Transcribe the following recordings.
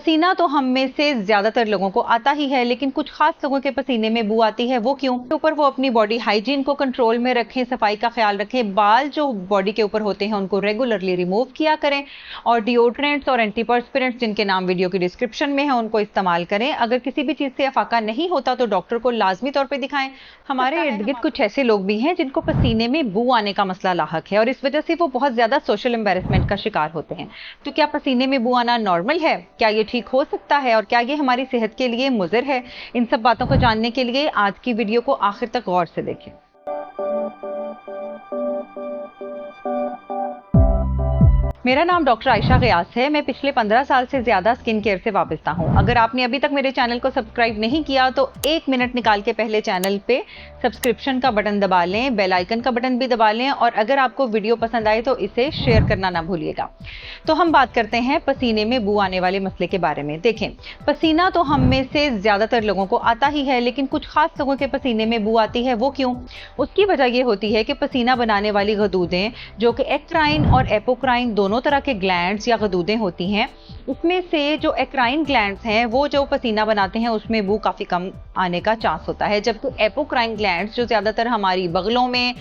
पसीना तो हम में से ज्यादातर लोगों को आता ही है, लेकिन कुछ खास लोगों के पसीने में बू आती है। वो क्यों? ऊपर वो अपनी बॉडी हाइजीन को कंट्रोल में रखें, सफाई का ख्याल रखें, बाल जो बॉडी के ऊपर होते हैं उनको रेगुलरली रिमूव किया करें और डिओड्रेंट्स और एंटीपर्स्पिरेंट्स जिनके नाम वीडियो की डिस्क्रिप्शन में है उनको इस्तेमाल करें। अगर किसी भी चीज से अफाका नहीं होता तो डॉक्टर को लाजमी तौर पर दिखाएं। हमारे इर्द गिर्द कुछ ऐसे लोग भी हैं जिनको पसीने में बू आने का मसला लाहक है और इस वजह से वो बहुत ज्यादा सोशल एम्बेरसमेंट का शिकार होते हैं। तो क्या पसीने में बू आना नॉर्मल है? क्या ये ठीक हो सकता है और क्या ये हमारी सेहत के लिए मुज़िर है? इन सब बातों को जानने के लिए आज की वीडियो को आखिर तक गौर से देखें। मेरा नाम डॉक्टर आयशा गियास है। मैं पिछले 15 साल से ज्यादा स्किन केयर से वाबस्ता हूं। अगर आपने अभी तक मेरे चैनल को सब्सक्राइब नहीं किया तो 1 मिनट निकाल के पहले चैनल पे सब्सक्रिप्शन का बटन दबा लें, बेल आइकन का बटन भी दबा लें और अगर आपको वीडियो पसंद आए तो इसे शेयर करना ना भूलिएगा। तो हम बात करते हैं पसीने में बू आने वाले मसले के बारे में। देखें, पसीना तो हम में से ज्यादातर लोगों को आता ही है, लेकिन कुछ खास लोगों के पसीने में बू आती है। वो क्यों? उसकी वजह यह होती है कि पसीना बनाने वाली गदूदें जो कि एक्राइन और एपोक्राइन दोनों तरह के ग्लैंड्स या गदूदें होती हैं, उसमें से जो एक्राइन ग्लैंड्स हैं वो जो पसीना बनाते हैं उसमें बू काफी कम आने का चांस होता है, जबकि एपोक्राइन ग्लैंड्स जो ज्यादातर हमारी बगलों में,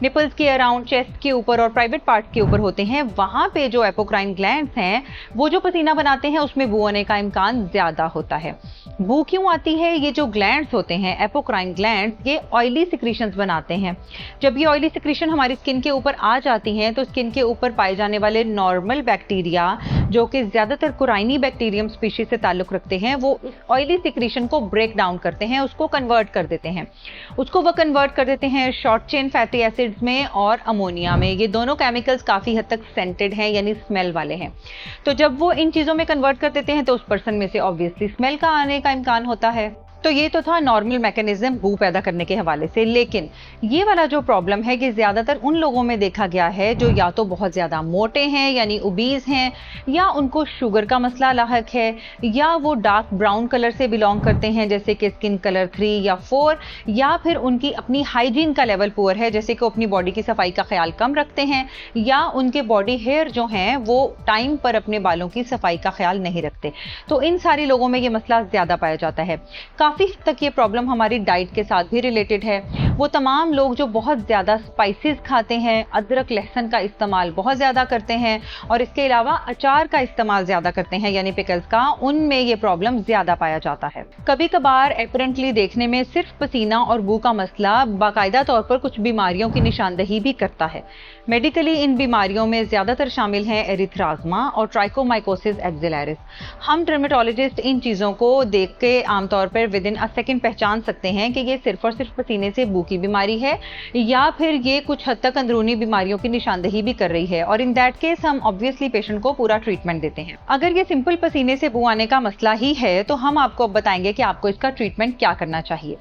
निपल्स के अराउंड, चेस्ट के ऊपर और प्राइवेट पार्ट के ऊपर होते हैं, वहां पे जो एपोक्राइन ग्लैंड्स हैं वो जो पसीना बनाते हैं उसमें बू आने का इम्कान ज्यादा होता है। बू क्यों आती है? ये जो ग्लैंड्स होते हैं, एपोक्राइन ग्लैंड्स, ये ऑयली सिक्रीशंस बनाते हैं। जब ये ऑयली सिक्रीशन हमारी स्किन के ऊपर आ जाती हैं तो स्किन के ऊपर पाए जाने वाले नॉर्मल बैक्टीरिया जो कि ज्यादातर कुराइनी बैक्टीरियम स्पीशीज से ताल्लुक रखते हैं, वो इस ऑयली सिक्रीशन को ब्रेक डाउन करते हैं, उसको कन्वर्ट कर देते हैं। वो कन्वर्ट कर देते हैं शॉर्ट चेन फैटी एसिड्स में और अमोनिया में। ये दोनों केमिकल्स काफी हद तक सेंटेड हैं, यानी स्मेल वाले हैं। तो जब वो इन चीजों में कन्वर्ट कर देते हैं तो उस पर्सन में से ऑब्वियसली स्मेल का आने का इम्कान होता है। तो ये तो था नॉर्मल मैकेनिज्म बू पैदा करने के हवाले से, लेकिन ये वाला जो प्रॉब्लम है कि ज्यादातर उन लोगों में देखा गया है जो या तो बहुत ज्यादा मोटे हैं यानी ओबीज हैं, या उनको शुगर का मसला लाहक है, या वो डार्क ब्राउन कलर से बिलोंग करते हैं जैसे कि स्किन कलर 3 या 4, या फिर उनकी अपनी हाइजीन का लेवल पुअर है जैसे कि अपनी बॉडी की सफाई का ख्याल कम रखते हैं, या उनके बॉडी हेयर जो हैं वो टाइम पर अपने बालों की सफाई का ख्याल नहीं रखते। तो इन सारे लोगों में ये मसला ज्यादा पाया जाता है। काफी हद तक ये प्रॉब्लम हमारी डाइट के साथ भी रिलेटेड है। वो तमाम लोग जो बहुत ज्यादा स्पाइसेस खाते हैं, अदरक लहसुन का इस्तेमाल बहुत ज्यादा करते हैं और इसके अलावा अचार का इस्तेमाल ज्यादा करते हैं यानी पिकल्स का, उनमें ये प्रॉब्लम ज्यादा पाया जाता है। कभी कभार एपरेंटली देखने में सिर्फ पसीना और बू का मसला बाकायदा तौर पर कुछ बीमारियों की निशानदही भी करता है। मेडिकली इन बीमारियों में ज्यादातर शामिल हैं एरिथ्राज्मा और ट्राइकोमाइकोसिस एक्सिलैरिस। हम डर्मेटोलॉजिस्ट इन चीजों को देख के आमतौर पर विद इन अ सेकंड पहचान सकते हैं कि ये सिर्फ और सिर्फ पसीने से बू की बीमारी है या फिर ये कुछ हद तक अंदरूनी बीमारियों की निशानदही भी कर रही है, और इन दैट केस हम ऑब्वियसली पेशेंट को पूरा ट्रीटमेंट देते हैं। अगर ये सिंपल पसीने से बू आने का मसला ही है तो हम आपको अब बताएंगे कि आपको इसका ट्रीटमेंट क्या करना चाहिए।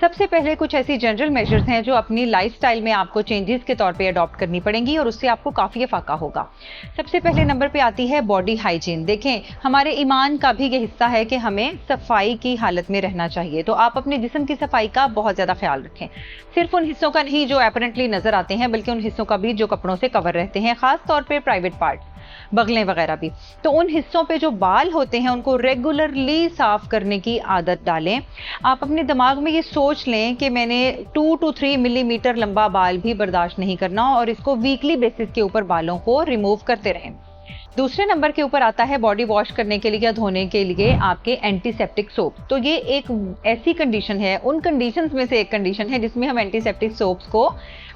सबसे पहले कुछ ऐसी जनरल मेजर्स हैं जो अपनी लाइफस्टाइल में आपको चेंजेस के तौर पे अडॉप्ट करनी पड़ेंगी और उससे आपको काफी फायदा होगा। सबसे पहले नंबर पे आती है बॉडी हाइजीन। देखें, हमारे ईमान का भी ये हिस्सा है कि हमें सफाई की हालत में रहना चाहिए, तो आप अपने जिस्म की सफाई का बहुत ज्यादा ख्याल रखें। सिर्फ उन हिस्सों का नहीं जो अपरेंटली नजर आते हैं, बल्कि उन हिस्सों का भी जो कपड़ों से कवर रहते हैं, खास तौर पे प्राइवेट पार्ट्स, बगलें वगैरह भी। तो उन हिस्सों पे जो बाल होते हैं उनको रेगुलरली साफ करने की आदत डालें। आप अपने दिमाग में ये सोच लें कि मैंने 2 to 3 मिलीमीटर लंबा बाल भी बर्दाश्त नहीं करना और इसको वीकली बेसिस के ऊपर बालों को रिमूव करते रहें। दूसरे नंबर के ऊपर आता है बॉडी वॉश करने के लिए या धोने के लिए आपके एंटीसेप्टिक सोप। तो ये एक ऐसी कंडीशन है, उन कंडीशंस में से एक कंडीशन है जिसमें हम एंटीसेप्टिक सोप्स को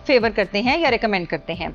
फेवर करते हैं या रेकमेंड करते हैं।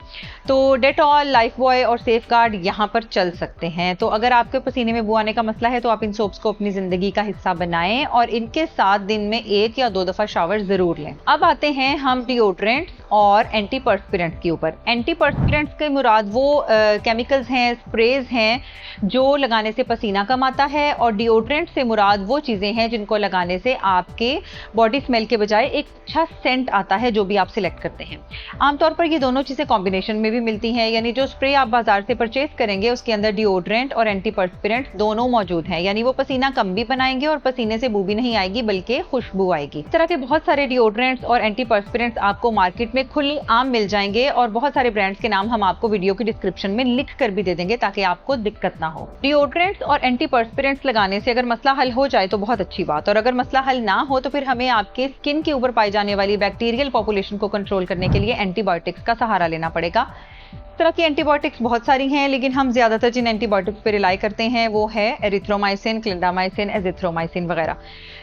तो डेटॉल, लाइफ बॉय और सेफगार्ड यहाँ पर चल सकते हैं। तो अगर आपके पसीने में बू आने का मसला है तो आप इन सोप्स को अपनी जिंदगी का हिस्सा बनाएं और इनके साथ दिन में 1 या 2 दफा शावर जरूर लें। अब आते हैं हम डिओड्रेंट्स और एंटीपर्स्पिरेंट्स के ऊपर। एंटीपर्स्पिरेंट्स के मुराद वो केमिकल्स हैं, स्प्रेज हैं जो लगाने से पसीना कम आता है, और डिओड्रेंट से मुराद वो चीजें हैं जिनको लगाने से आपके बॉडी स्मेल के बजाय एक अच्छा सेंट आता है जो भी आप सिलेक्ट करते हैं। आमतौर पर ये दोनों चीज़ें कॉम्बिनेशन में भी मिलती हैं, यानी जो स्प्रे आप बाजार से परचेज करेंगे उसके अंदर डिओड्रेंट और एंटीपर्स्पिरेंट दोनों मौजूद हैं, यानी वो पसीना कम भी बनाएंगे और पसीने से बू भी नहीं आएगी बल्कि खुशबू आएगी। इस तरह के बहुत सारे डिओड्रेंट्स और एंटीपर्स्पिरेंट्स आपको मार्केट में खुले आम मिल जाएंगे और बहुत सारे ब्रांड्स के नाम हम आपको वीडियो की डिस्क्रिप्शन में लिख कर भी दे देंगे ताकि आपको दिक्कत ना हो। डिओड्रेंट्स और एंटीपर्स्पिरेंट्स लगाने से अगर मसला हल हो जाए तो बहुत अच्छी बात, और अगर मसला हल ना हो तो फिर हमें आपके स्किन के ऊपर पाई जाने वाली बैक्टीरियल पॉपुलेशन को कंट्रोल करने के लिए एंटीबायोटिक्स का सहारा लेना पड़ेगा। इस तरह की एंटीबायोटिक्स बहुत सारी हैं, लेकिन हम ज्यादातर जिन एंटीबायोटिक्स पे रिलाई करते हैं वो है एरिथ्रोमाइसिन, क्लिंडामाइसिन, एजिथ्रोमाइसिन वगैरह।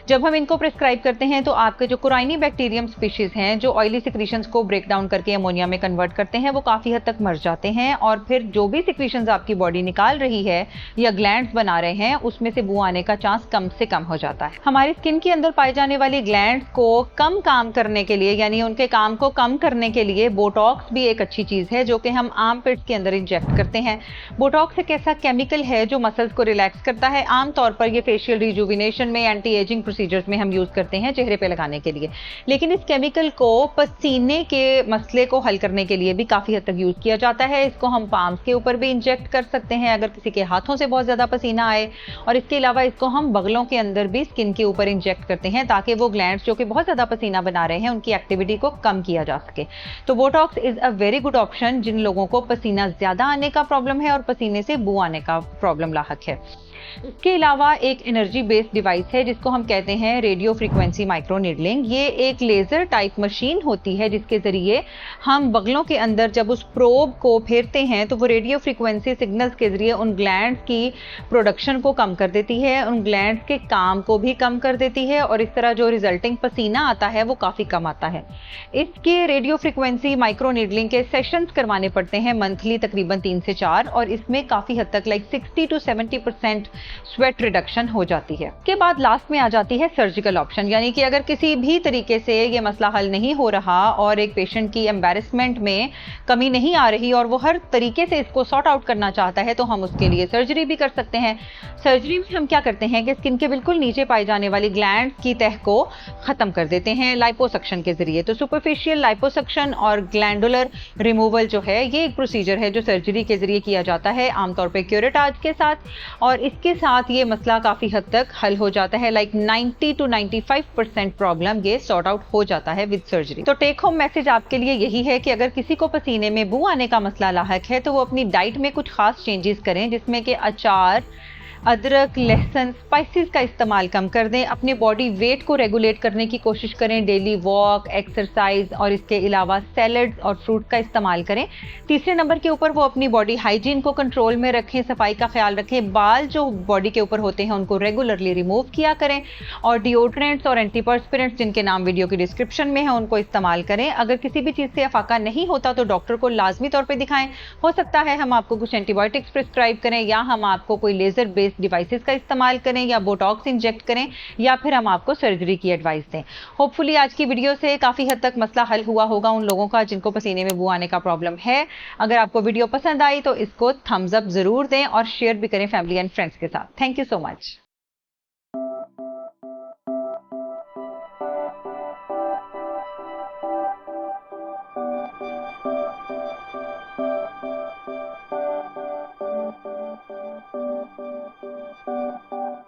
जब हम इनको प्रिस्क्राइब करते हैं तो आपके जो कुराइनी बैक्टीरियम स्पीशीज हैं जो ऑयली सिक्रीशंस को ब्रेक डाउन करके अमोनिया में कन्वर्ट करते हैं वो काफ़ी हद तक मर जाते हैं, और फिर जो भी सिक्रीशंस आपकी बॉडी निकाल रही है या ग्लैंड्स बना रहे हैं उसमें से बू आने का चांस कम से कम हो जाता है। हमारी स्किन के अंदर पाए जाने वाली ग्लैंड्स को कम काम करने के लिए, यानी उनके काम को कम करने के लिए बोटॉक्स भी एक अच्छी चीज़ है जो कि हम आर्म पिट्स के अंदर इंजेक्ट करते हैं। बोटॉक्स एक ऐसा केमिकल है जो मसल्स को रिलैक्स करता है। आमतौर पर ये फेशियल रिजुविनेशन में, एंटी एजिंग प्रोसीजर्स में हम यूज करते हैं चेहरे पे लगाने के लिए, लेकिन इस केमिकल को पसीने के मसले को हल करने के लिए भी काफी हद तक यूज किया जाता है। इसको हम पाम्स के ऊपर भी इंजेक्ट कर सकते हैं अगर किसी के हाथों से बहुत ज्यादा पसीना आए, और इसके अलावा इसको हम बगलों के अंदर भी स्किन के ऊपर इंजेक्ट करते हैं ताकि वो ग्लैंड्स जो कि बहुत ज्यादा पसीना बना रहे हैं उनकी एक्टिविटी को कम किया जा सके। तो botox is a very good option जिन लोगों को पसीना ज्यादा आने का प्रॉब्लम है और पसीने से बू आने का प्रॉब्लम लाहक है। इसके अलावा एक एनर्जी बेस्ड डिवाइस है जिसको हम कहते हैं रेडियो फ्रीक्वेंसी माइक्रो नीडलिंग। ये एक लेजर टाइप मशीन होती है जिसके जरिए हम बगलों के अंदर जब उस प्रोब को फेरते हैं तो वो रेडियो फ्रीक्वेंसी सिग्नल्स के जरिए उन ग्लैंड्स की प्रोडक्शन को कम कर देती है, उन ग्लैंड्स के काम को भी कम कर देती है, और इस तरह जो रिजल्टिंग पसीना आता है वो काफ़ी कम आता है। इसके रेडियो फ्रीक्वेंसी माइक्रो नीडलिंग के सेशंस करवाने पड़ते हैं मंथली तकरीबन 3 से 4, और इसमें काफ़ी हद तक 60 to 70% स्वेट रिडक्शन हो जाती है। के बाद लास्ट में आ जाती है सर्जिकल ऑप्शन, यानी कि अगर किसी भी तरीके से ये मसला हल नहीं हो रहा और एक पेशेंट की एम्बैरेसमेंट में कमी नहीं आ रही और वो हर तरीके से इसको सॉर्ट आउट करना चाहता है तो हम उसके लिए सर्जरी भी कर सकते हैं। सर्जरी में हम क्या करते हैं कि स्किन के बिल्कुल नीचे पाई जाने वाली ग्लैंड की तह को खत्म कर देते हैं लाइपोसक्शन के जरिए। तो सुपरफिशियल लाइपोसक्शन और ग्लैंडुलर रिमूवल जो है ये एक प्रोसीजर है जो सर्जरी के जरिए किया जाता है, आमतौर पर क्यूरेटाज के साथ, और इसके साथ ये मसला काफी हद तक हल हो जाता है। 90 to 95% प्रॉब्लम ये सॉर्ट आउट हो जाता है विद सर्जरी। तो टेक होम मैसेज आपके लिए यही है कि अगर किसी को पसीने में बू आने का मसला लाहक है तो वो अपनी डाइट में कुछ खास चेंजेस करें जिसमें कि अचार, अदरक, लहसुन, स्पाइसेस का इस्तेमाल कम कर दें। अपने बॉडी वेट को रेगुलेट करने की कोशिश करें, डेली वॉक, एक्सरसाइज और इसके अलावा सैलड्स और फ्रूट का इस्तेमाल करें। तीसरे नंबर के ऊपर वो अपनी बॉडी हाइजीन को कंट्रोल में रखें, सफाई का ख्याल रखें, बाल जो बॉडी के ऊपर होते हैं उनको रेगुलरली रिमूव किया करें, और डिओड्रेंट्स और एंटीपर्स्पिरेंट्स जिनके नाम वीडियो की डिस्क्रिप्शन में है उनको इस्तेमाल करें। अगर किसी भी चीज़ से अफाका नहीं होता तो डॉक्टर को लाजमी तौर पर दिखाएं। हो सकता है हम आपको कुछ एंटीबायोटिक्स प्रिस्क्राइब करें या हम आपको कोई लेजर बेस्ड डिवाइसेस का इस्तेमाल करें या बोटॉक्स इंजेक्ट करें या फिर हम आपको सर्जरी की एडवाइस दें। होपफुली आज की वीडियो से काफी हद तक मसला हल हुआ होगा उन लोगों का जिनको पसीने में बू आने का प्रॉब्लम है। अगर आपको वीडियो पसंद आई तो इसको थम्स अप जरूर दें और शेयर भी करें फैमिली एंड फ्रेंड्स के साथ। Thank you so much.